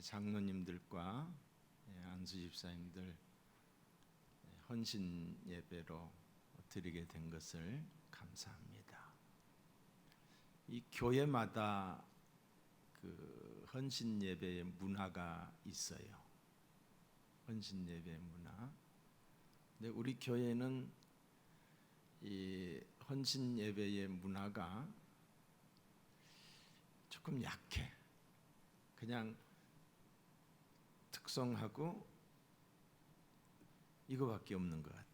장로님들과 안수 집사님들 헌신 예배로 드리게 된 것을 감사합니다. 이 교회마다 그 헌신 예배의 문화가 있어요. 헌신 예배 문화. 근데 우리 교회는 이 헌신 예배의 문화가 조금 약해. 그냥 특성하고 이거밖에 없는 것 같아요.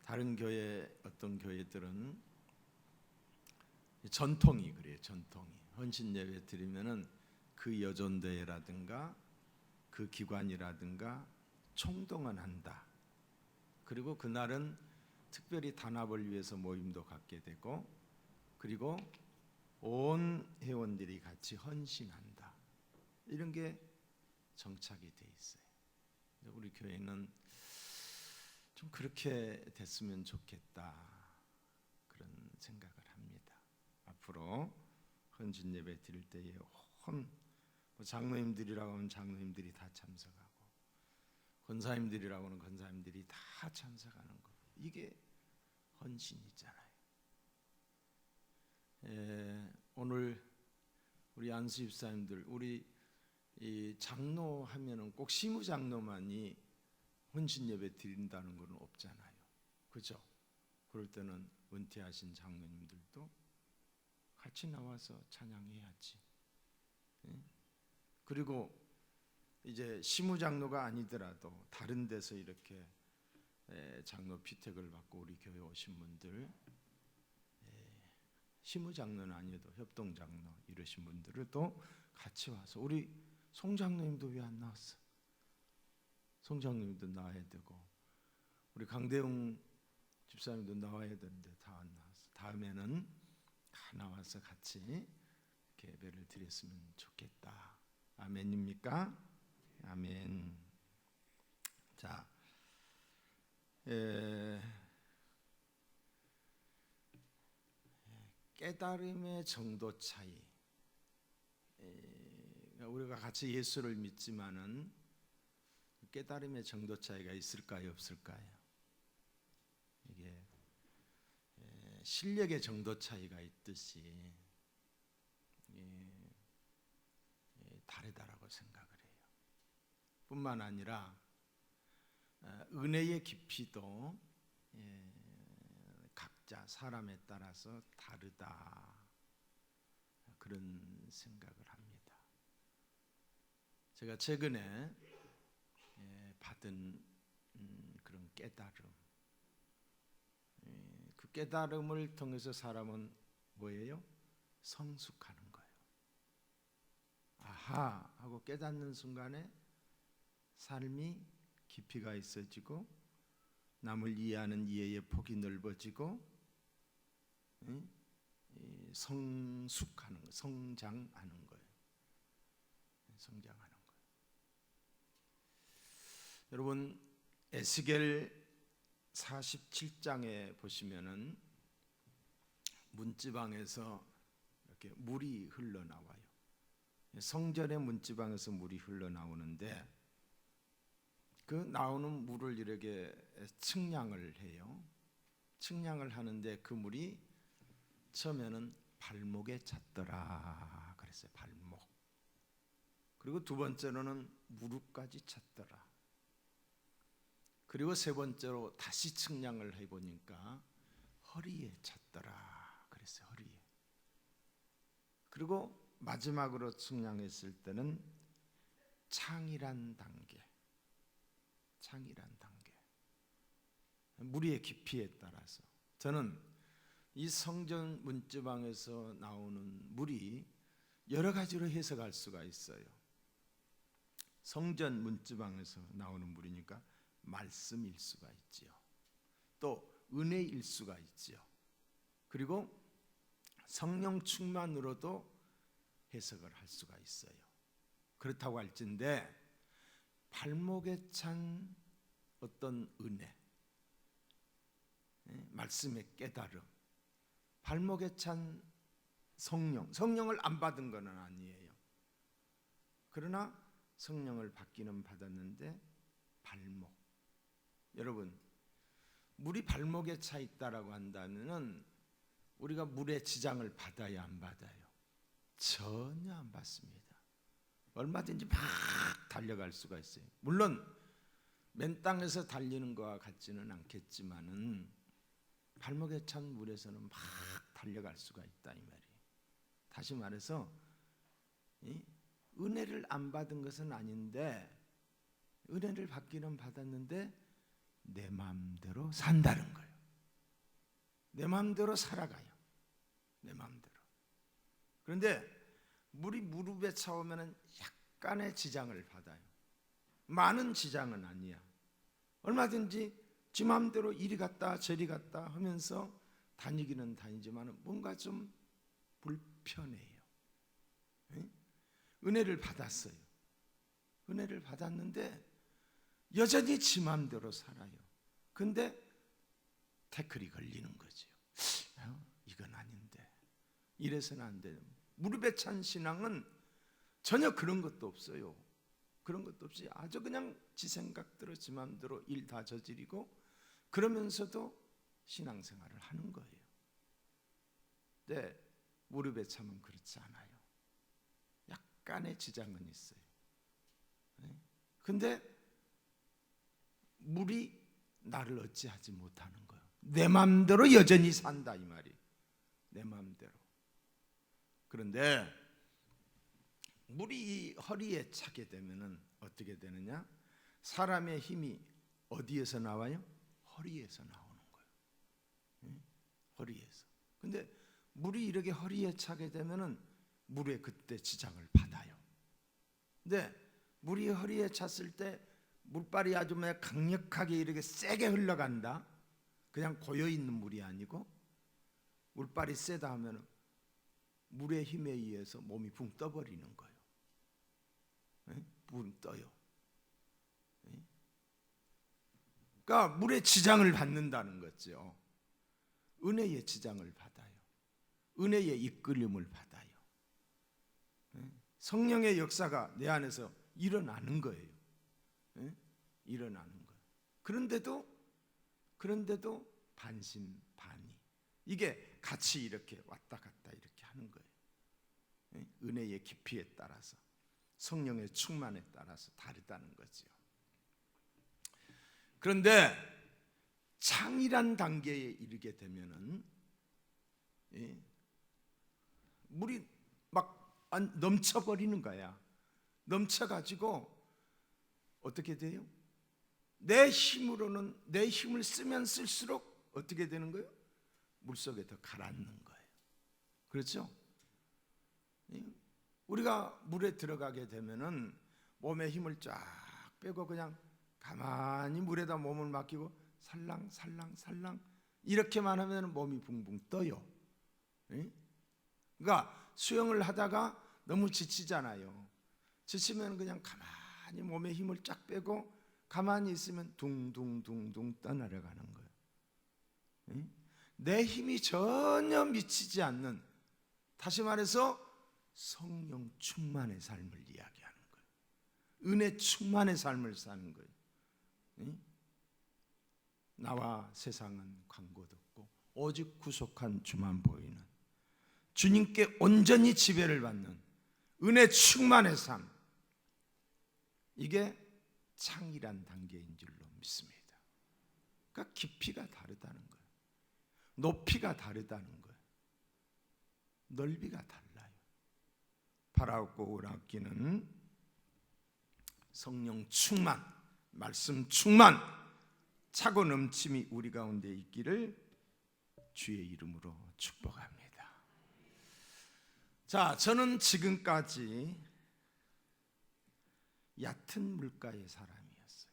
다른 교회 어떤 교회들은 전통이 그래요. 전통이 헌신 예배 드리면은 그 여전대회라든가 그 기관이라든가 총동원 한다. 그리고 그날은 특별히 단합을 위해서 모임도 갖게 되고, 그리고 온 회원들이 같이 헌신한다. 이런 게 정착이 돼 있어요. 우리 교회는 좀 그렇게 됐으면 좋겠다, 그런 생각을 합니다. 앞으로 헌신 예배 드릴 때에 장로님들이라고 하면 장로님들이 다 참석하고, 권사님들이라고 하면 권사님들이 다 참석하는 거, 이게 헌신이잖아요. 오늘 우리 안수 집사님들, 우리 이 장로 하면은 꼭 시무 장로만이 헌신 예배 드린다는 건 없잖아요. 그죠? 그럴 때는 은퇴하신 장로님들도 같이 나와서 찬양해야지. 그리고 이제 시무 장로가 아니더라도 다른 데서 이렇게 장로 피택을 받고 우리 교회 오신 분들, 시무 장로는 아니어도 협동 장로 이러신 분들을 또 같이 와서, 우리 송 장로님도 왜 안 나왔어? 송 장로님도 나와야 되고, 우리 강대웅 집사님도 나와야 되는데 다 안 나왔어. 다음에는 다 나와서 같이 이렇게 예배를 드렸으면 좋겠다. 아멘입니까? 아멘. 자, 깨달음의 정도 차이. 우리가 같이 예수를 믿지만은 깨달음의 정도 차이가 있을까요, 없을까요? 이게 실력의 정도 차이가 있듯이 다르다라고 생각을 해요. 뿐만 아니라 은혜의 깊이도 각자 사람에 따라서 다르다, 그런 생각을 합니다. 제가 최근에 받은 그런 깨달음, 그 깨달음을 통해서 사람은 뭐예요? 성숙하는 거예요. 아하 하고 깨닫는 순간에 삶이 깊이가 있어지고, 남을 이해하는 이해의 폭이 넓어지고, 성숙하는 거, 성장하는 거예요. 성장하는 거예요. 여러분, 에스겔 47장에 보시면은 문지방에서 이렇게 물이 흘러나와요. 성전의 문지방에서 물이 흘러나오는데, 그 나오는 물을 이렇게 측량을 해요. 측량을 하는데 그 물이 처음에는 발목에 찼더라 그랬어요. 발목. 그리고 두 번째로는 무릎까지 찼더라. 그리고 세 번째로 다시 측량을 해보니까 허리에 찼더라 그랬어요. 허리에. 그리고 마지막으로 측량했을 때는 창이란 단계. 창이란 단계. 물의 깊이에 따라서 저는 이 성전 문지방에서 나오는 물이 여러 가지로 해석할 수가 있어요. 성전 문지방에서 나오는 물이니까 말씀일 수가 있지요. 또 은혜일 수가 있지요. 그리고 성령 충만으로도 해석을 할 수가 있어요. 그렇다고 할진데, 발목에 찬 어떤 은혜, 말씀의 깨달음, 발목에 찬 성령을 안 받은 건 아니에요. 그러나 성령을 받기는 받았는데 발목. 여러분, 물이 발목에 차 있다라고 한다면은 우리가 물의 지장을 받아야 안 받아요? 전혀 안 받습니다. 얼마든지 막 달려갈 수가 있어요. 물론 맨 땅에서 달리는 것과 같지는 않겠지만은 발목에 찬 물에서는 막 달려갈 수가 있다 이 말이에요. 다시 말해서 은혜를 안 받은 것은 아닌데 은혜를 받기는 받았는데 내 마음대로 산다는 거예요. 내 마음대로 살아가요. 내 마음대로. 그런데 물이 무릎에 차오면 약간의 지장을 받아요. 많은 지장은 아니야. 얼마든지 지 마음대로 이리 갔다 저리 갔다 하면서 다니기는 다니지만 뭔가 좀 불편해요. 은혜를 받았어요. 은혜를 받았는데 여전히 지 마음대로 살아요. 근데 태클이 걸리는 거죠. 이건 아닌데, 이래서는 안 돼요. 무릎에 찬 신앙은 전혀 그런 것도 없어요. 그런 것도 없이 아주 그냥 지 생각대로 지 마음대로 일 다 저지르고 그러면서도 신앙생활을 하는 거예요. 근데 무릎에 차면 그렇지 않아요. 약간의 지장은 있어요. 근데 물이 나를 어찌하지 못하는 거예요. 내 마음대로 여전히 산다 이 말이. 내 마음대로. 그런데 물이 허리에 차게 되면은 어떻게 되느냐? 사람의 힘이 어디에서 나와요? 허리에서 나오는 거예요. 허리에서. 근데 물이 이렇게 허리에 차게 되면은 물에 그때 지장을 받아요. 근데 물이 허리에 찼을 때 물발이 아주 강력하게 이렇게 세게 흘러간다. 그냥 고여 있는 물이 아니고 물발이 세다 하면 물의 힘에 의해서 몸이 붕 떠버리는 거예요. 붕 떠요. 그러니까 물의 지장을 받는다는 거죠. 은혜의 지장을 받아요. 은혜의 이끌림을 받아요. 성령의 역사가 내 안에서 일어나는 거예요. 일어나는 거예요. 그런데도 반신반의. 이게 같이 이렇게 왔다 갔다 이렇게 하는 거예요. 은혜의 깊이에 따라서, 성령의 충만에 따라서 다르다는 거죠. 그런데 창이란 단계에 이르게 되면은 물이 막 넘쳐버리는 거야. 넘쳐가지고 어떻게 돼요? 내 힘으로는, 내 힘을 쓰면 쓸수록 어떻게 되는 거예요? 물속에 더 가라앉는 거예요. 그렇죠? 우리가 물에 들어가게 되면은 몸에 힘을 쫙 빼고 그냥 가만히 물에다 몸을 맡기고 살랑살랑 이렇게만 하면 몸이 붕붕 떠요. 그러니까 수영을 하다가 너무 지치잖아요. 지치면 그냥 가만히 몸에 힘을 쫙 빼고 가만히 있으면 둥둥둥둥 떠내려가는 거예요. 내 힘이 전혀 미치지 않는, 다시 말해서 성령 충만의 삶을 이야기하는 거예요. 은혜 충만의 삶을 사는 거예요. 나와 세상은 관계도 없고 오직 구속한 주만 보이는, 주님께 온전히 지배를 받는 은혜 충만의 삶, 이게 창이란 단계인 줄로 믿습니다. 그러니까 깊이가 다르다는 거예요. 높이가 다르다는 거예요. 넓이가 달라요. 바라옵고 오락기는 성령 충만, 말씀 충만, 차고 넘침이 우리 가운데 있기를 주의 이름으로 축복합니다. 자, 저는 지금까지 얕은 물가의 사람이었어요.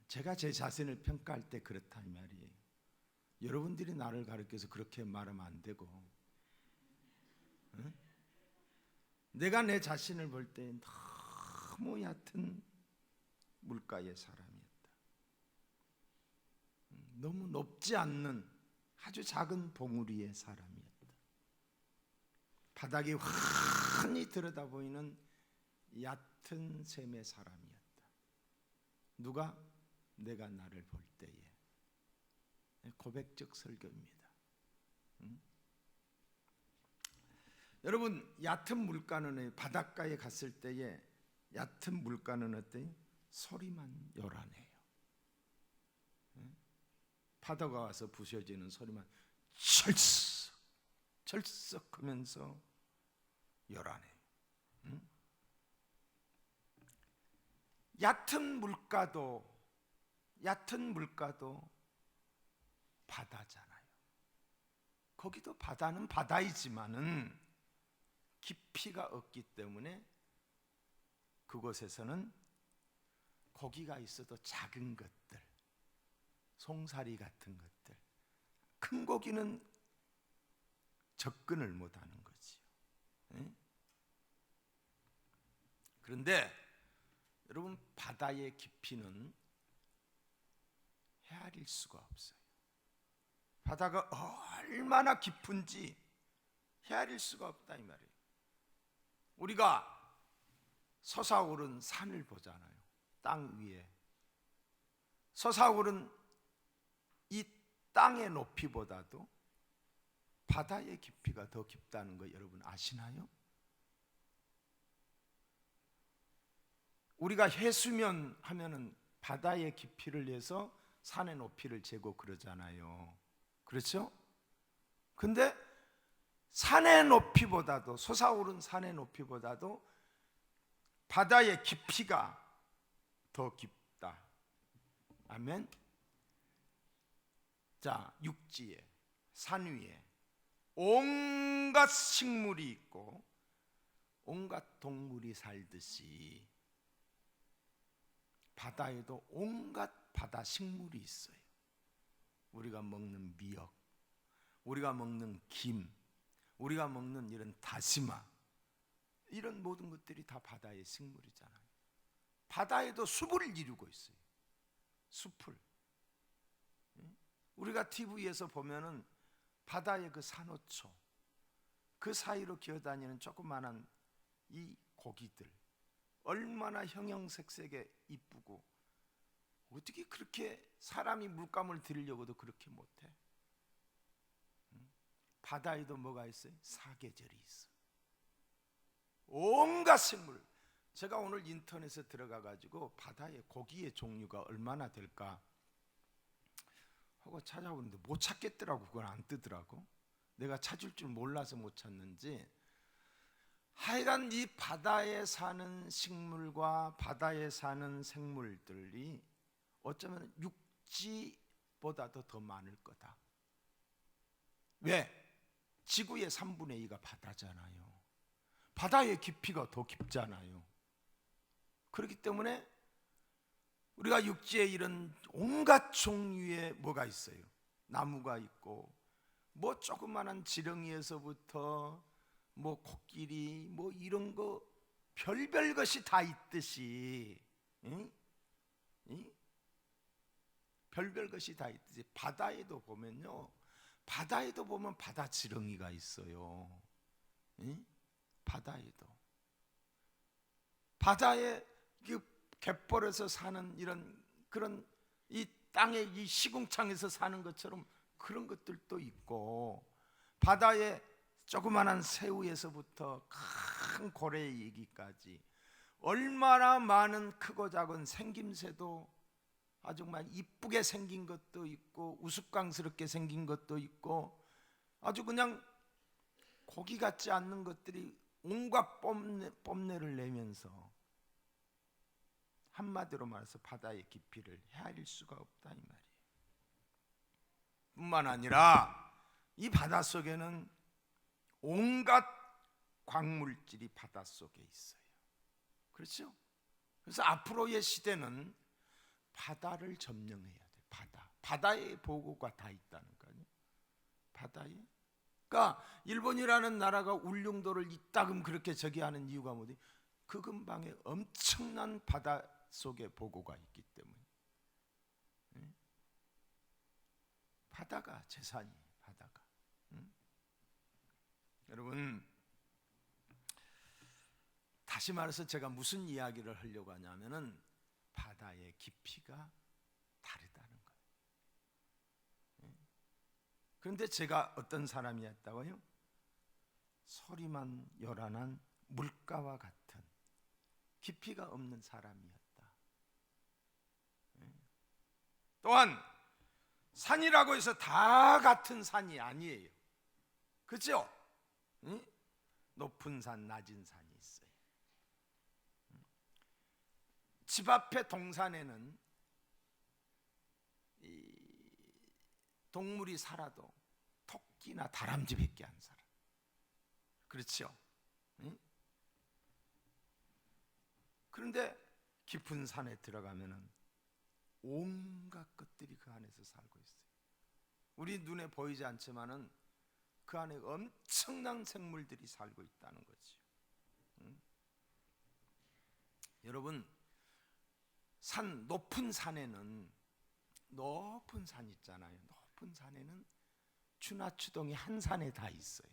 제가 제 자신을 평가할 때 그렇다 이 말이에요. 여러분들이 나를 가르쳐서 그렇게 말하면 안 되고, 내가 내 자신을 볼 때 너무 얕은 물가의 사람이었다. 너무 높지 않는 아주 작은 봉우리의 사람이었다. 바닥이 환히 들여다보이는 얕은 셈의 사람이었다. 누가? 내가 나를 볼 때에. 고백적 설교입니다. 여러분, 얕은 물가는 바닷가에 갔을 때에 얕은 물가는 어때요? 소리만 요란해요. 파도가 와서 부셔지는 소리만 철썩 철썩 하면서 요란해요. 얕은 물가도 바다잖아요. 거기도 바다는 바다이지만은 깊이가 없기 때문에 그곳에서는 고기가 있어도 작은 것들, 송사리 같은 것들, 큰 고기는 접근을 못하는 거지요. 그런데 여러분, 바다의 깊이는 헤아릴 수가 없어요. 바다가 얼마나 깊은지 헤아릴 수가 없다 이 말이에요. 우리가 솟아오른 산을 보잖아요. 땅 위에 솟아오른 이 땅의 높이보다도 바다의 깊이가 더 깊다는 거 여러분 아시나요? 우리가 해수면 하면은 바다의 깊이를 내서 산의 높이를 재고 그러잖아요. 그렇죠? 근데 산의 높이보다도, 솟아오른 산의 높이보다도 바다의 깊이가 더 깊다. 아멘. 자, 육지에, 산 위에 온갖 식물이 있고 온갖 동물이 살듯이 바다에도 온갖 바다 식물이 있어요. 우리가 먹는 미역, 우리가 먹는 김, 우리가 먹는 이런 다시마, 이런 모든 것들이 다 바다의 식물이잖아요. 바다에도 숲을 이루고 있어요. 숲을. 우리가 TV에서 보면은 바다의 그 산호초, 그 사이로 기어다니는 조그만한 이 고기들, 얼마나 형형색색에 이쁘고, 어떻게 그렇게 사람이 물감을 들이려고도 그렇게 못해? 바다에도 뭐가 있어요? 사계절이 있어. 온갖 생물. 제가 오늘 인터넷에 들어가 가지고 바다의 고기의 종류가 얼마나 될까 하고 찾아보는데 못 찾겠더라고. 그건 안 뜨더라고. 내가 찾을 줄 몰라서 못 찾는지, 하여간 이 바다에 사는 식물과 바다에 사는 생물들이 어쩌면 육지보다도 더 많을 거다. 왜? 지구의 3분의 2가 바다잖아요. 바다의 깊이가 더 깊잖아요. 그렇기 때문에 우리가 육지에 이런 온갖 종류의 뭐가 있어요. 나무가 있고, 뭐 조그마한 지렁이에서부터 뭐 코끼리 뭐 이런 거 별별 것이 다 있듯이, 별별 것이 다 있듯이 바다에도 보면요, 바다에도 보면 바다 지렁이가 있어요. 바다에도, 바다에 그 갯벌에서 사는 이런 그런 이 땅의 이 시궁창에서 사는 것처럼 그런 것들도 있고, 바다에 조그만한 새우에서부터 큰 고래에 이기까지 얼마나 많은 크고 작은 생김새도 아주 정말 이쁘게 생긴 것도 있고 우스꽝스럽게 생긴 것도 있고 아주 그냥 고기 같지 않는 것들이 온갖 뽐내를 내면서 한마디로 말해서 바다의 깊이를 헤아릴 수가 없다 이 말이에요. 뿐만 아니라 이 바다 속에는 온갖 광물질이 바닷속에 있어요. 그렇죠? 그래서 앞으로의 시대는 바다를 점령해야 돼. 바다에 보고가 다 있다는 거예요. 바다에. 그러니까 일본이라는 나라가 울릉도를 이따금 그렇게 저기 하는 이유가 뭐지? 그 근방에 엄청난 바다 속에 보고가 있기 때문에. 바다가 재산이에요. 바다가. 여러분, 다시 말해서 제가 무슨 이야기를 하려고 하냐면은 바다의 깊이가 다르다는 거예요. 그런데 제가 어떤 사람이었다고요? 소리만 요란한 물가와 같은 깊이가 없는 사람이었다. 또한 산이라고 해서 다 같은 산이 아니에요. 그렇죠? 높은 산, 낮은 산이 있어요. 집 앞에 동산에는 동물이 살아도 토끼나 다람쥐밖에 안 살아. 그렇죠? 그런데 깊은 산에 들어가면은 온갖 것들이 그 안에서 살고 있어요. 우리 눈에 보이지 않지만은 그 안에 엄청난 생물들이 살고 있다는 거죠. 여러분, 높은 산에는, 높은 산 있잖아요. 높은 산에는 추나추동이 한 산에 다 있어요.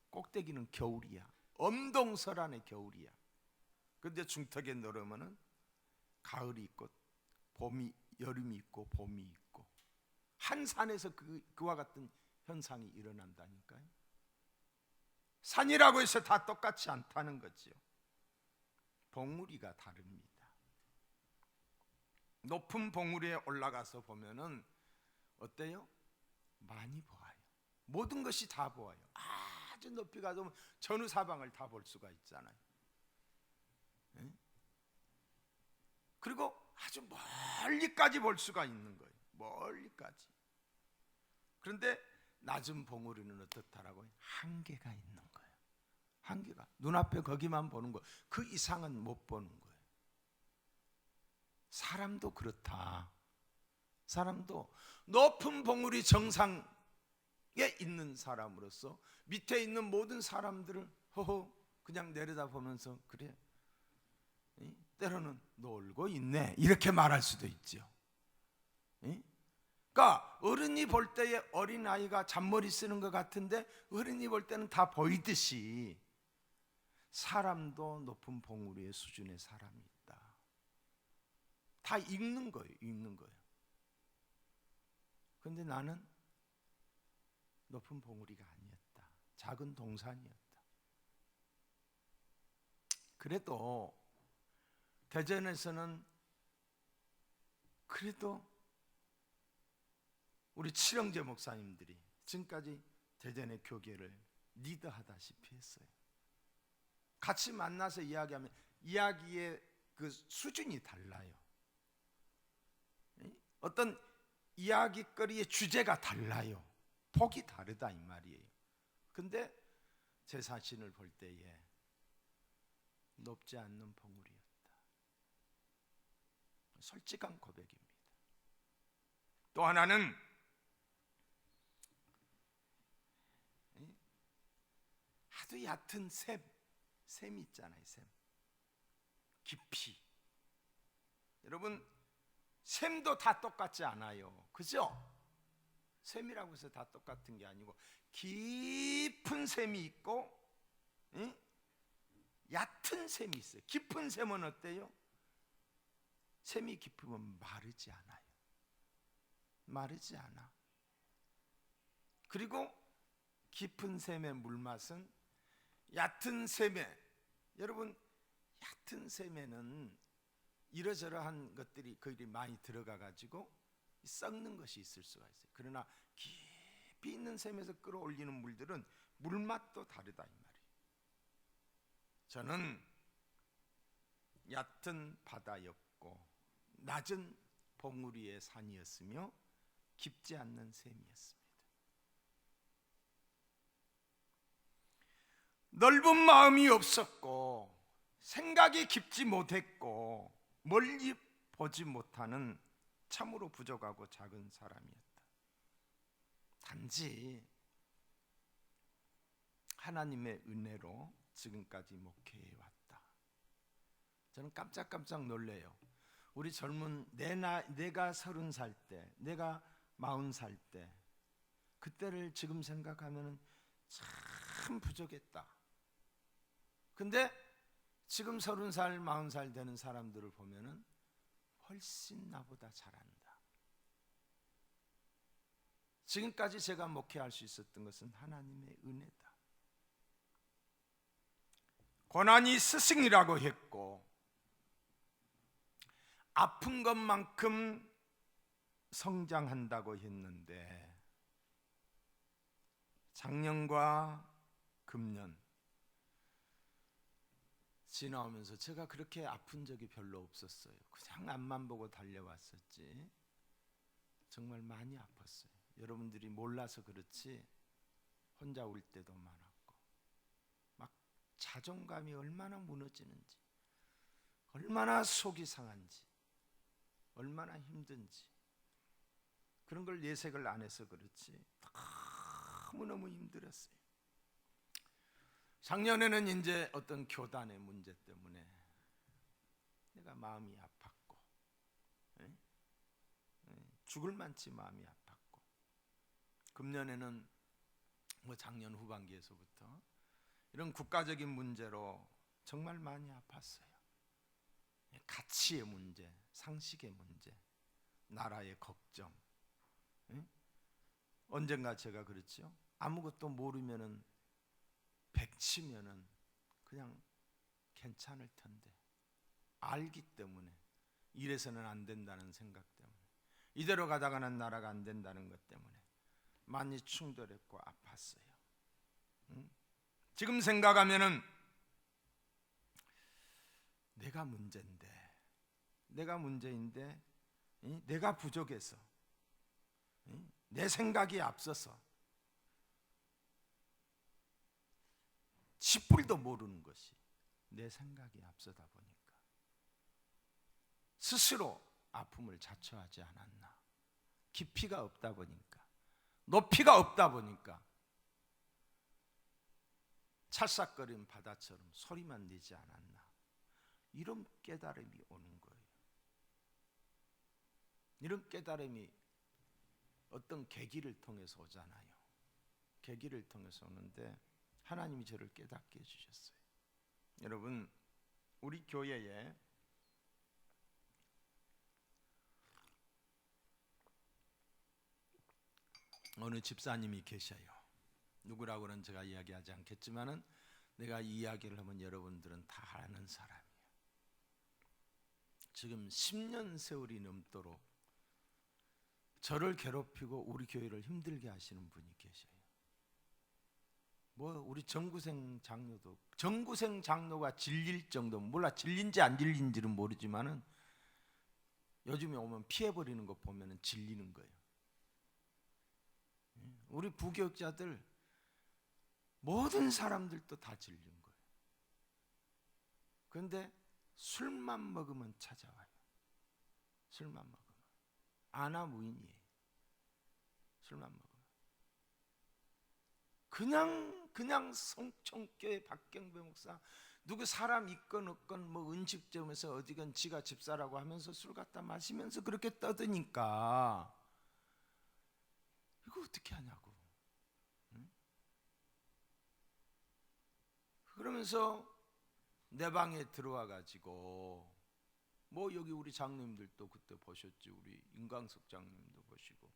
꼭대기는 겨울이야. 엄동설안의 겨울이야. 그런데 중턱에 내려오면은 가을이 있고 봄이, 여름이 있고 봄이 있고, 한 산에서 그와 같은 현상이 일어난다니까요. 산이라고 해서 다 똑같지 않다는 거죠. 봉우리가 다릅니다. 높은 봉우리에 올라가서 보면은 어때요? 많이 보아요. 모든 것이 다 보아요. 아주 높이 가서 전후 사방을 다 볼 수가 있잖아요. 그리고 아주 멀리까지 볼 수가 있는 거예요. 멀리까지. 그런데 낮은 봉우리는 어떻다라고요? 한계가 있는 거예요. 한계가. 눈앞에 거기만 보는 거예요. 그 이상은 못 보는 거예요. 사람도 그렇다. 사람도 높은 봉우리 정상에 있는 사람으로서 밑에 있는 모든 사람들을 그냥 내려다보면서 그래, 때로는 놀고 있네, 이렇게 말할 수도 있죠. 그러니까 어른이 볼 때에 어린아이가 잔머리 쓰는 것 같은데 어른이 볼 때는 다 보이듯이 사람도 높은 봉우리의 수준의 사람이 있다. 다 읽는 거예요. 읽는 거예요. 그런데 나는 높은 봉우리가 아니었다. 작은 동산이었다. 그래도 대전에서는 그래도 우리 칠영재 목사님들이 지금까지 대전의 교계를 리드하다시피 했어요. 같이 만나서 이야기하면 이야기의 그 수준이 달라요. 어떤 이야기거리의 주제가 달라요. 폭이 다르다 이 말이에요. 근데 제 자신을 볼 때에 높지 않는 봉우리였다. 솔직한 고백입니다. 또 하나는 아주 얕은 샘이 있잖아요. 샘. 깊이. 여러분, 샘도 다 똑같지 않아요. 그죠? 샘이라고 해서 다 똑같은 게 아니고 깊은 샘이 있고 얕은 샘이 있어요. 깊은 샘은 어때요? 샘이 깊으면 마르지 않아요. 마르지 않아. 그리고 깊은 샘의 물맛은 얕은 샘에, 여러분, 얕은 샘에는 이러저러한 것들이 거기 많이 들어가 가지고 썩는 것이 있을 수가 있어요. 그러나 깊이 있는 샘에서 끌어올리는 물들은 물맛도 다르다 이 말이에요. 저는 얕은 바다였고 낮은 봉우리의 산이었으며 깊지 않는 샘이었습니다. 넓은 마음이 없었고 생각이 깊지 못했고 멀리 보지 못하는 참으로 부족하고 작은 사람이었다. 단지 하나님의 은혜로 지금까지 목회해 왔다. 저는 깜짝깜짝 놀래요. 우리 젊은 내가 30살 때, 내가 40살 때, 그때를 지금 생각하면 참 부족했다. 근데 지금 30살, 40살 되는 사람들을 보면은 훨씬 나보다 잘한다. 지금까지 제가 목회할 수 있었던 것은 하나님의 은혜다. 고난이 스승이라고 했고, 아픈 것만큼 성장한다고 했는데, 작년과 금년 지나오면서 제가 그렇게 아픈 적이 별로 없었어요. 그냥 앞만 보고 달려왔었지 정말 많이 아팠어요. 여러분들이 몰라서 그렇지 혼자 울 때도 많았고, 막 자존감이 얼마나 무너지는지, 얼마나 속이 상한지, 얼마나 힘든지, 그런 걸 예색을 안 해서 그렇지 너무너무 힘들었어요. 작년에는 이제 어떤 교단의 문제 때문에 내가 마음이 아팠고, 죽을 만치 마음이 아팠고, 금년에는 뭐 작년 후반기에서부터 이런 국가적인 문제로 정말 많이 아팠어요. 가치의 문제, 상식의 문제, 나라의 걱정. 언젠가 제가 그랬죠. 아무것도 모르면은 백치면은 그냥 괜찮을 텐데, 알기 때문에, 이래서는 안 된다는 생각 때문에, 이대로 가다가는 나라가 안 된다는 것 때문에 많이 충돌했고 아팠어요. 지금 생각하면은 내가 문제인데, 내가 부족해서, 내 생각이 앞서서 10불도 모르는 것이 내 생각이 앞서다 보니까 스스로 아픔을 자초하지 않았나. 깊이가 없다 보니까, 높이가 없다 보니까 찰싹거리는 바다처럼 소리만 내지 않았나. 이런 깨달음이 오는 거예요. 이런 깨달음이 어떤 계기를 통해서 오잖아요. 계기를 통해서 오는데 하나님이 저를 깨닫게 해주셨어요. 여러분, 우리 교회에 어느 집사님이 계셔요. 누구라고는 제가 이야기하지 않겠지만은 내가 이 이야기를 하면 여러분들은 다 아는 사람이에요. 지금 10년 세월이 넘도록 저를 괴롭히고 우리 교회를 힘들게 하시는 분이 계셔요. 뭐 우리 정구생 장로가 질릴 정도, 몰라 질린지 안 질린지는 모르지만은 요즘에 오면 피해버리는 거 보면은 질리는 거예요. 우리 부교육자들 모든 사람들도 다 질린 거예요. 그런데 술만 먹으면 찾아와요. 술만 먹으면 아나무인이에요. 술만 먹으면 그냥 성청교회 박경배 목사 누구 사람 있건 없건 뭐 음식점에서 어디건 지가 집사라고 하면서 술 갖다 마시면서 그렇게 떠드니까 이거 어떻게 하냐고. 응? 그러면서 내 방에 들어와 가지고 뭐 여기 우리 장로님들도 그때 보셨지. 우리 임광석 장로님도 보시고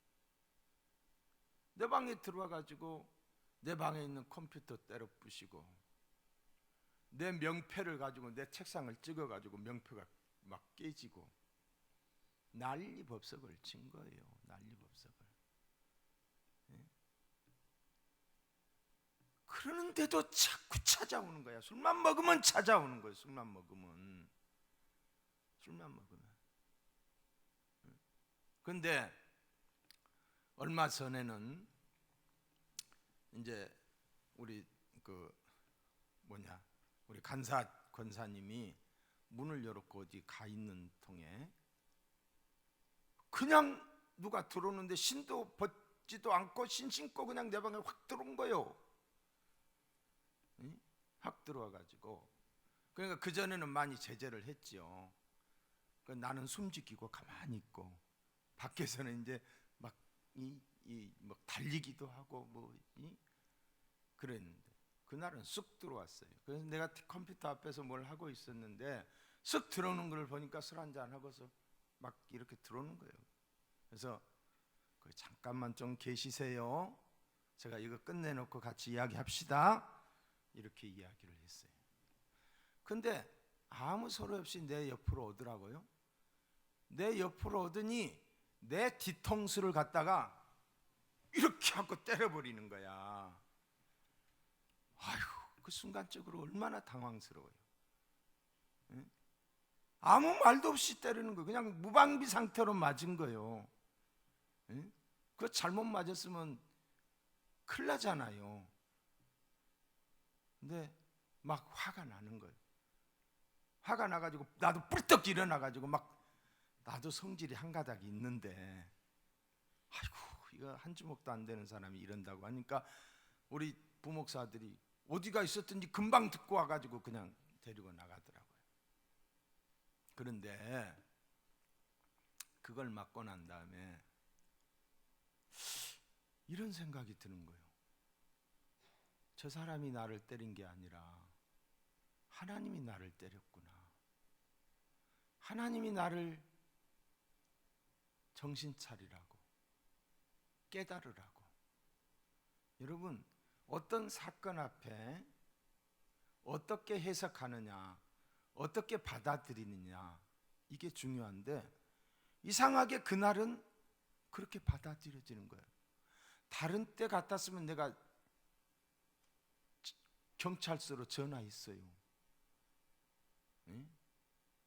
내 방에 들어와 가지고 내 방에 있는 컴퓨터 때려 부시고 내 명패를 가지고 내 책상을 찍어 가지고 명패가 막 깨지고 난리법석을 친 거예요. 난리법석을. 그러는데도 자꾸 찾아오는 거야. 술만 먹으면 찾아오는 거예요. 술만 먹으면. 근데 얼마 전에는 이제 우리 우리 권사님이 문을 열었고 어디 가 있는 통에 그냥 누가 들어오는데 신도 벗지도 않고 신 신고 그냥 내 방에 확 들어온 거예요. 확 들어와가지고, 그러니까 그 전에는 많이 제재를 했죠. 나는 숨지키고 가만히 있고 밖에서는 이제 막 달리기도 하고 그랬는데 그날은 쑥 들어왔어요. 그래서 내가 컴퓨터 앞에서 뭘 하고 있었는데 쑥 들어오는 걸 보니까 술 한잔 하고서 막 이렇게 들어오는 거예요. 그래서 잠깐만 좀 계시세요. 제가 이거 끝내놓고 같이 이야기합시다. 이렇게 이야기를 했어요. 근데 아무 소리 없이 내 옆으로 오더라고요. 내 옆으로 오더니 내 뒤통수를 갖다가 이렇게 하고 때려버리는 거야. 아휴, 그 순간적으로 얼마나 당황스러워요. 응? 아무 말도 없이 때리는 거예요. 그냥 무방비 상태로 맞은 거예요. 응? 그거 잘못 맞았으면 큰일 나잖아요. 근데 막 화가 나는 거예요. 화가 나가지고 나도 뿔떡 일어나가지고 막 나도 성질이 한 가닥이 있는데 아이고 이거 한 주먹도 안 되는 사람이 이런다고 하니까 우리 부목사들이 어디가 있었든지 금방 듣고 와가지고 그냥 데리고 나가더라고요. 그런데 그걸 맞고 난 다음에 이런 생각이 드는 거예요. 저 사람이 나를 때린 게 아니라 하나님이 나를 때렸구나. 하나님이 나를 정신 차리라고, 깨달으라고. 여러분, 어떤 사건 앞에 어떻게 해석하느냐, 어떻게 받아들이느냐, 이게 중요한데 이상하게 그날은 그렇게 받아들여지는 거예요. 다른 때 같았으면 내가 경찰서로 전화했어요.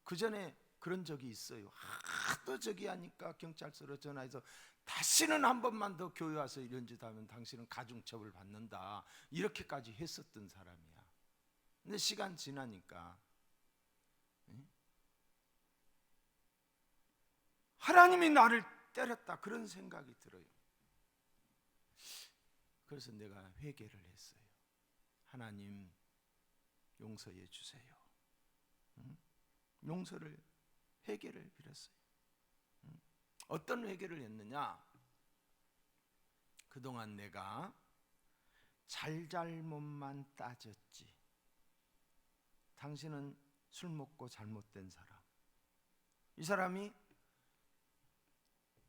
그 전에 그런 적이 있어요. 하도 저기 하니까 경찰서로 전화해서 다시는 한 번만 더 교회 와서 이런 짓 하면 당신은 가중처벌 받는다. 이렇게까지 했었던 사람이야. 근데 시간 지나니까 하나님이 나를 때렸다 그런 생각이 들어요. 그래서 내가 회개를 했어요. 하나님 용서해 주세요. 용서를, 회개를 빌었어요. 어떤 회개를 했느냐? 그동안 내가 잘잘못만 따졌지. 당신은 술 먹고 잘못된 사람. 이 사람이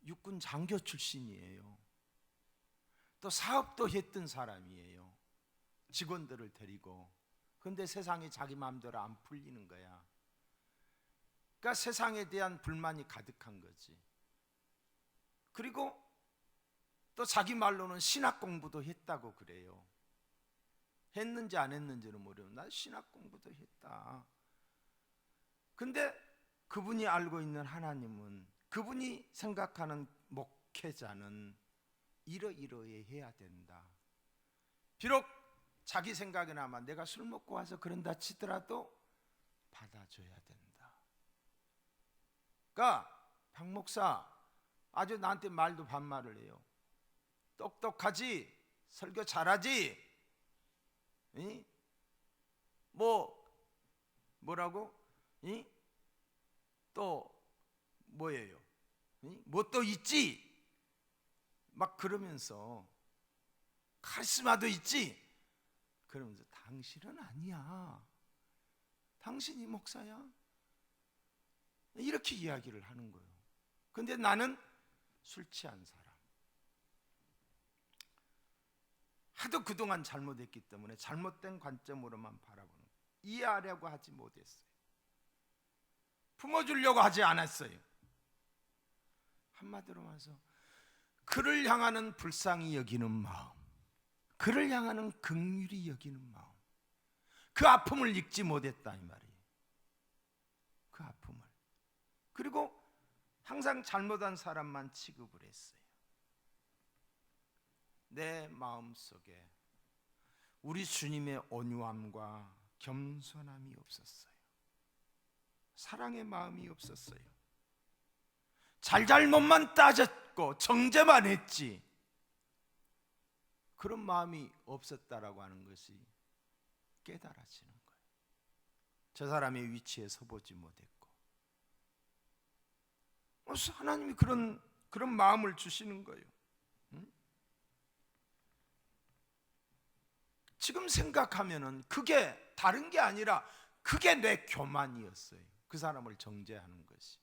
육군 장교 출신이에요. 또 사업도 했던 사람이에요. 직원들을 데리고. 그런데 세상이 자기 마음대로 안 풀리는 거야. 그러니까 세상에 대한 불만이 가득한 거지. 그리고 또 자기 말로는 신학 공부도 했다고 그래요. 했는지 안 했는지는 모르면 나 신학 공부도 했다. 근데 그분이 알고 있는 하나님은, 그분이 생각하는 목회자는 이러이러해야 된다. 비록 자기 생각에나마 내가 술 먹고 와서 그런다 치더라도 받아줘야 된다. 그러니까 박 목사 아주 나한테 말도 반말을 해요. 똑똑하지, 설교 잘하지, 뭐라고? 또 뭐예요? 뭐 또 있지? 막 그러면서 카리스마도 있지? 그러면서 당신은 아니야. 당신이 목사야. 이렇게 이야기를 하는 거예요. 근데 나는 술 취한 사람. 하도 그동안 잘못했기 때문에 잘못된 관점으로만 바라보는 거예요. 이해하려고 하지 못했어요. 품어주려고 하지 않았어요. 한마디로 말해서 그를 향하는 불쌍히 여기는 마음, 그를 향하는 긍휼히 여기는 마음, 그 아픔을 잊지 못했다 이 말이에요. 그 아픔을. 그리고 항상 잘못한 사람만 취급을 했어요. 내 마음속에 우리 주님의 온유함과 겸손함이 없었어요. 사랑의 마음이 없었어요. 잘잘못만 따졌고 정죄만 했지 그런 마음이 없었다라고 하는 것이 깨달아지는 거예요. 저 사람의 위치에 서보지 못했고 하나님이 그런 마음을 주시는 거예요. 지금 생각하면은 그게 다른 게 아니라 그게 내 교만이었어요. 그 사람을 정죄하는 것이,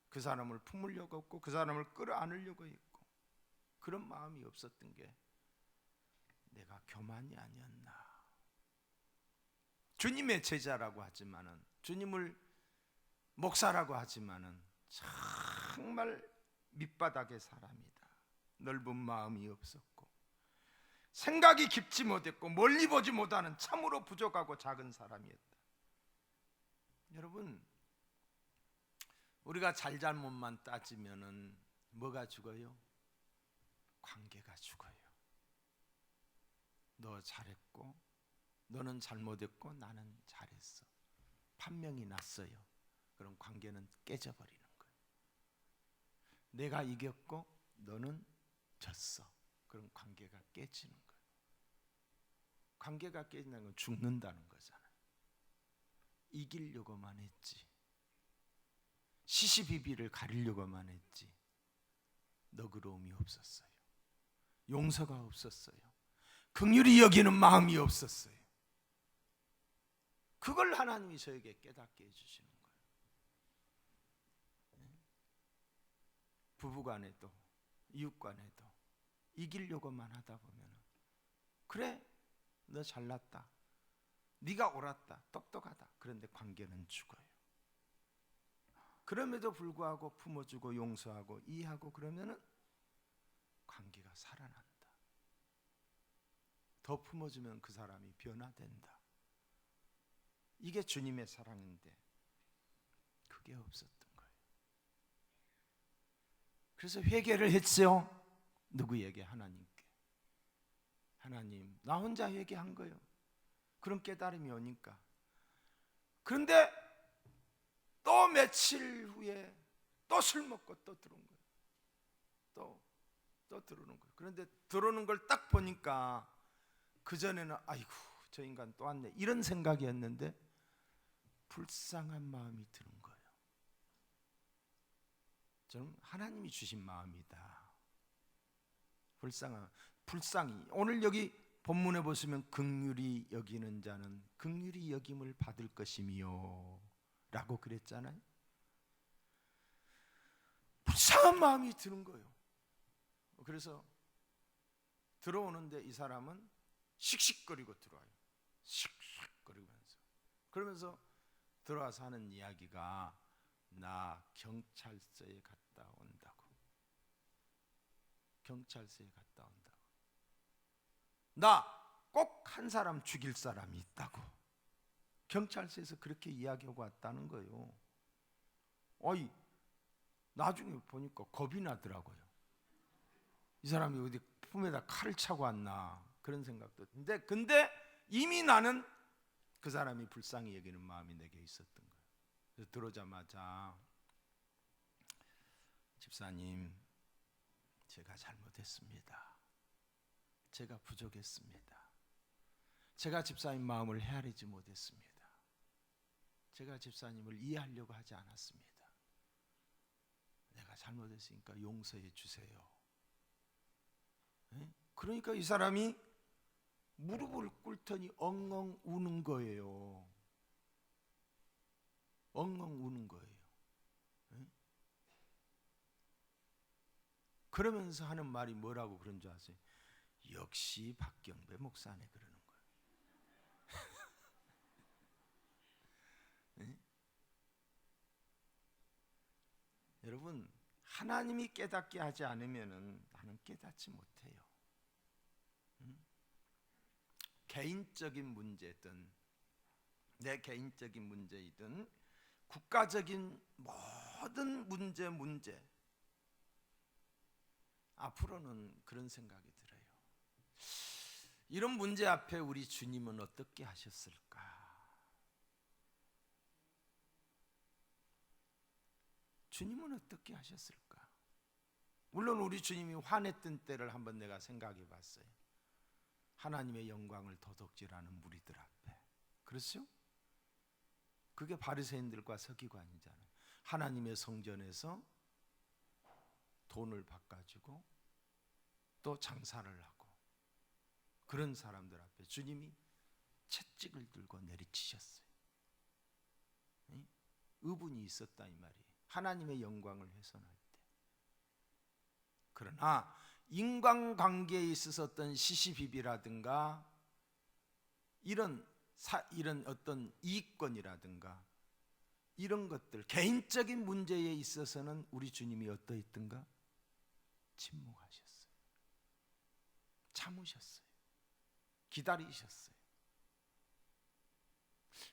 그 사람을 품으려고 했고 그 사람을 끌어안으려고 했고, 그런 마음이 없었던 게 내가 교만이 아니었나. 주님의 제자라고 하지만은, 주님을 목사라고 하지만은 정말 밑바닥의 사람이다. 넓은 마음이 없었고 생각이 깊지 못했고 멀리 보지 못하는 참으로 부족하고 작은 사람이었다. 여러분, 우리가 잘잘못만 따지면은 뭐가 죽어요? 관계가 죽어요. 너 잘했고 너는 잘못했고 나는 잘했어, 판명이 났어요. 그럼 관계는 깨져버리는 거예요. 내가 이겼고 너는 졌어. 그럼 관계가 깨지는 거예요. 관계가 깨진다는 건 죽는다는 거잖아요. 이기려고만 했지, 시시비비를 가리려고만 했지, 너그러움이 없었어요. 용서가 없었어요. 긍휼히 여기는 마음이 없었어요. 그걸 하나님이 저에게 깨닫게 해주시는 거예요. 부부간에도 이웃간에도 이기려고만 하다 보면, 그래 너 잘났다, 네가 옳았다, 똑똑하다, 그런데 관계는 죽어요. 그럼에도 불구하고 품어주고 용서하고 이해하고 그러면은 관계가 살아난다. 더 품어주면 그 사람이 변화된다. 이게 주님의 사랑인데 그게 없었던 거예요. 그래서 회개를 했어요. 누구에게? 하나님께. 하나님, 나 혼자 회개한 거예요. 그런 깨달음이 오니까. 그런데 또 며칠 후에 또 술 먹고 또 들어온 거예요. 또 들어오는 거예요. 그런데 들어오는 걸 딱 보니까 그전에는 아이고 저 인간 또 왔네 이런 생각이었는데 불쌍한 마음이 드는 거예요. 저는 하나님이 주신 마음이다. 불쌍히. 오늘 여기 본문에 보시면 긍휼히 여기는 자는 긍휼히 여김을 받을 것이며 라고 그랬잖아요. 불쌍한 마음이 드는 거예요. 그래서 들어오는데 이 사람은 씩씩거리고 들어와요. 씩씩거리면서. 그러면서 들어와서 하는 이야기가 나 경찰서에 갔다 온다고. 경찰서에 갔다 온다고. 나 꼭 한 사람 죽일 사람이 있다고. 경찰서에서 그렇게 이야기하고 왔다는 거예요. 어이, 나중에 보니까 겁이 나더라고요. 이 사람이 어디 품에다 칼을 차고 왔나 그런 생각도. 근데 이미 나는 그 사람이 불쌍히 여기는 마음이 내게 있었던 거예요. 그래서 들어오자마자 집사님, 제가 잘못했습니다. 제가 부족했습니다. 제가 집사님 마음을 헤아리지 못했습니다. 제가 집사님을 이해하려고 하지 않았습니다. 내가 잘못했으니까 용서해 주세요. 그러니까 이 사람이 무릎을 꿇더니 엉엉 우는 거예요. 엉엉 우는 거예요. 그러면서 하는 말이 뭐라고 그런 줄 아세요? 역시 박경배 목사네 그러는 거예요. 여러분, 하나님이 깨닫게 하지 않으면 나는 깨닫지 못해요. 개인적인 문제든 내 개인적인 문제이든 국가적인 모든 문제 앞으로는 그런 생각이 들어요. 이런 문제 앞에 우리 주님은 어떻게 하셨을까? 주님은 어떻게 하셨을까? 물론 우리 주님이 화냈던 때를 한번 내가 생각해 봤어요. 하나님의 영광을 도둑질하는 무리들 앞에. 그렇죠? 그게 바리새인들과 서기관이잖아요. 하나님의 성전에서 돈을 바꿔주고 또 장사를 하고 그런 사람들 앞에 주님이 채찍을 들고 내리치셨어요. 의분이 있었다 이 말이에요. 하나님의 영광을 훼손할 때. 그러나 인간관계에 있어서 어떤 시시비비라든가 이런 어떤 이익권이라든가 이런 것들, 개인적인 문제에 있어서는 우리 주님이 어떠했던가? 침묵하셨어요. 참으셨어요. 기다리셨어요.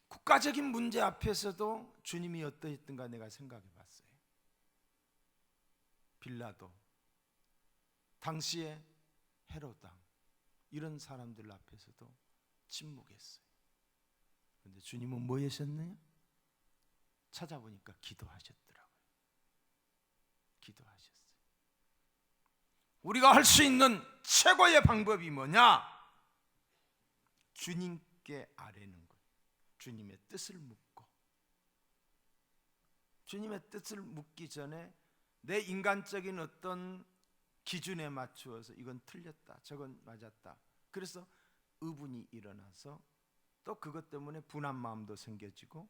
국가적인 문제 앞에서도 주님이 어떠했던가 내가 생각해 봤어요. 빌라도, 당시에 헤롯 왕, 이런 사람들 앞에서도 침묵했어요. 그런데 주님은 뭐 하셨나요? 찾아보니까 기도하셨더라고요. 기도하셨어요. 우리가 할 수 있는 최고의 방법이 뭐냐? 주님께 아뢰는 거예요. 주님의 뜻을 묻고, 주님의 뜻을 묻기 전에 내 인간적인 어떤 기준에 맞추어서 이건 틀렸다, 저건 맞았다, 그래서 의분이 일어나서 또 그것 때문에 분한 마음도 생겨지고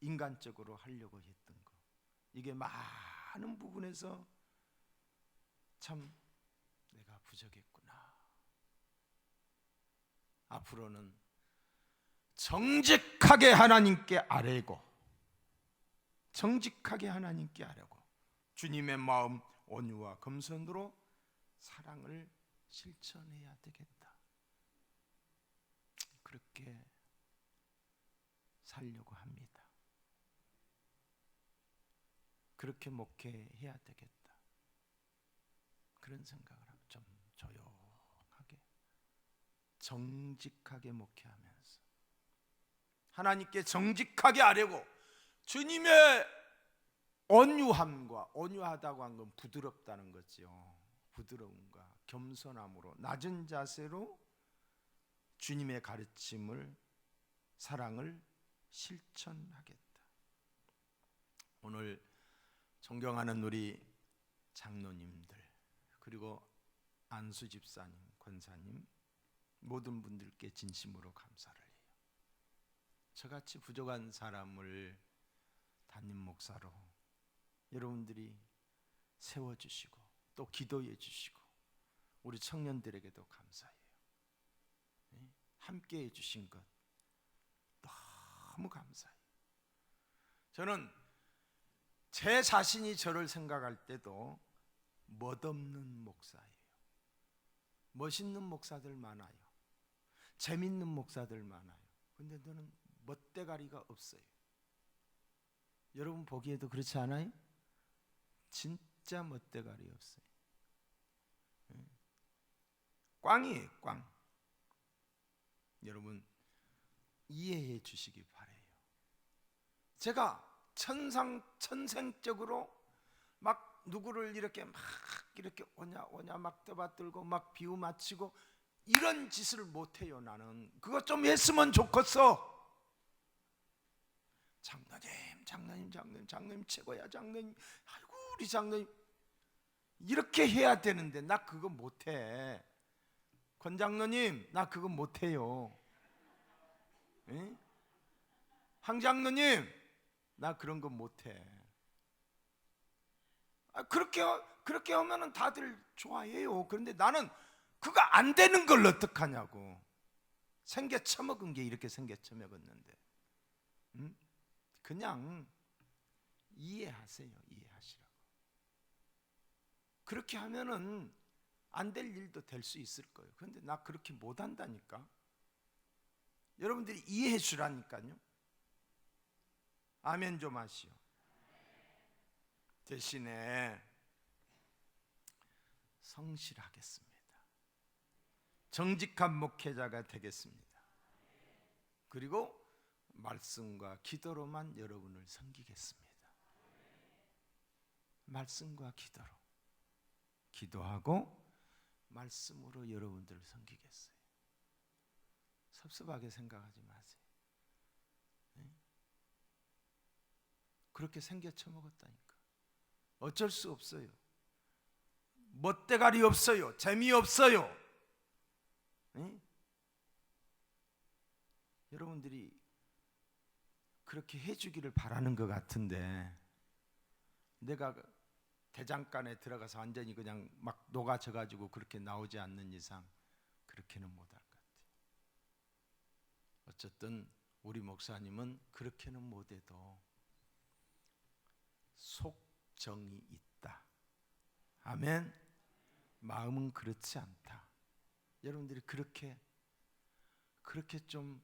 인간적으로 하려고 했던 거, 이게 많은 부분에서 참 내가 부족했구나. 앞으로는 정직하게 하나님께 아뢰고, 정직하게 하나님께 아뢰고 주님의 마음 온유와 겸손으로 사랑을 실천해야 되겠다. 그렇게 살려고 합니다. 그렇게 목회해야 되겠다. 그런 생각을 하고 좀 조용하게 정직하게 목회하면서 하나님께 정직하게 아뢰고, 주님의 온유함과, 온유하다고 한 건 부드럽다는 거죠. 부드러움과 겸손함으로 낮은 자세로 주님의 가르침을, 사랑을 실천하겠다. 오늘 존경하는 우리 장로님들, 그리고 안수 집사님, 권사님, 모든 분들께 진심으로 감사를 해요. 저같이 부족한 사람을 담임 목사로 여러분들이 세워주시고 또 기도해 주시고 우리 청년들에게도 감사해요. 함께 해주신 것 너무 감사해요. 저는 제 자신이 저를 생각할 때도 멋없는 목사예요. 멋있는 목사들 많아요. 재밌는 목사들 많아요. 근데 너는 멋대가리가 없어요. 여러분 보기에도 그렇지 않아요? 진짜 멋대가리 없어요. 꽝이에요, 꽝. 여러분 이해해 주시기 바라요. 제가 천생적으로 막 누구를 이렇게 오냐 막 떠받들고 막 비유 맞히고 이런 짓을 못해요. 나는 그거 좀 했으면 좋겠어. 장로님 최고야. 장로님, 아이고 우리 장로님, 이렇게 해야 되는데 나 그거 못해. 권 장로님, 나 그거 못해요. 황 장로님, 나 그런 거 못해. 그렇게 하면은 다들 좋아해요. 그런데 나는 그거 안 되는 걸 어떡하냐고. 생겨 처먹은 게 이렇게 생겨 처먹었는데, 그냥 이해하세요. 이해하시라고. 그렇게 하면은 안 될 일도 될 수 있을 거예요. 그런데 나 그렇게 못 한다니까. 여러분들이 이해해 주라니까요. 아멘 좀 하시오. 대신에 성실하겠습니다. 정직한 목회자가 되겠습니다. 그리고 말씀과 기도로만 여러분을 섬기겠습니다. 말씀과 기도로, 기도하고 말씀으로 여러분들을 섬기겠어요. 섭섭하게 생각하지 마세요. 그렇게 생겨 처먹었다니까. 어쩔 수 없어요. 멋대가리 없어요. 재미없어요. 여러분들이 그렇게 해주기를 바라는 것 같은데 내가 대장간에 들어가서 완전히 그냥 막 녹아져가지고 그렇게 나오지 않는 이상 그렇게는 못할 것 같아요. 어쨌든 우리 목사님은 그렇게는 못해도 속정이 있다. 아멘. 마음은 그렇지 않다. 여러분들이 그렇게 좀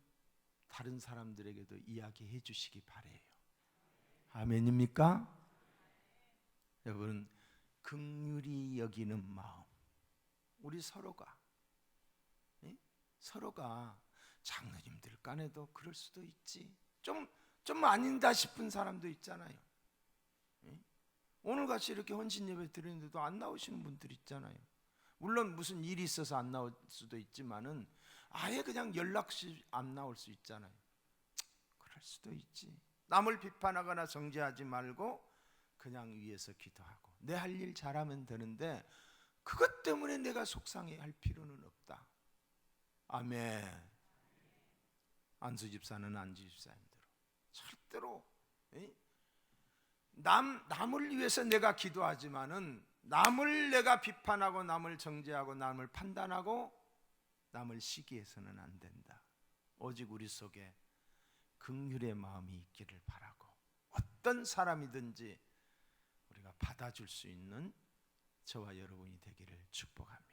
다른 사람들에게도 이야기해 주시기 바래요. 아멘입니까? 여러분, 긍휼히 여기는 마음, 우리 서로가 장로님들 간에도 그럴 수도 있지. 좀 아닌다 싶은 사람도 있잖아요. 오늘같이 이렇게 헌신 예배 드리는데도 안 나오시는 분들 있잖아요. 물론 무슨 일이 있어서 안 나올 수도 있지만은 아예 그냥 연락 없이 안 나올 수 있잖아요. 그럴 수도 있지. 남을 비판하거나 정죄하지 말고 그냥 위에서 기도하고 내 할 일 잘하면 되는데 그것 때문에 내가 속상해할 필요는 없다. 아멘. 안수 집사는 안수 집사님대로 절대로 남을 위해서 내가 기도하지만은 남을 내가 비판하고 남을 정죄하고 남을 판단하고 남을 시기해서는 안 된다. 오직 우리 속에 긍휼의 마음이 있기를 바라고 어떤 사람이든지 우리가 받아줄 수 있는 저와 여러분이 되기를 축복합니다.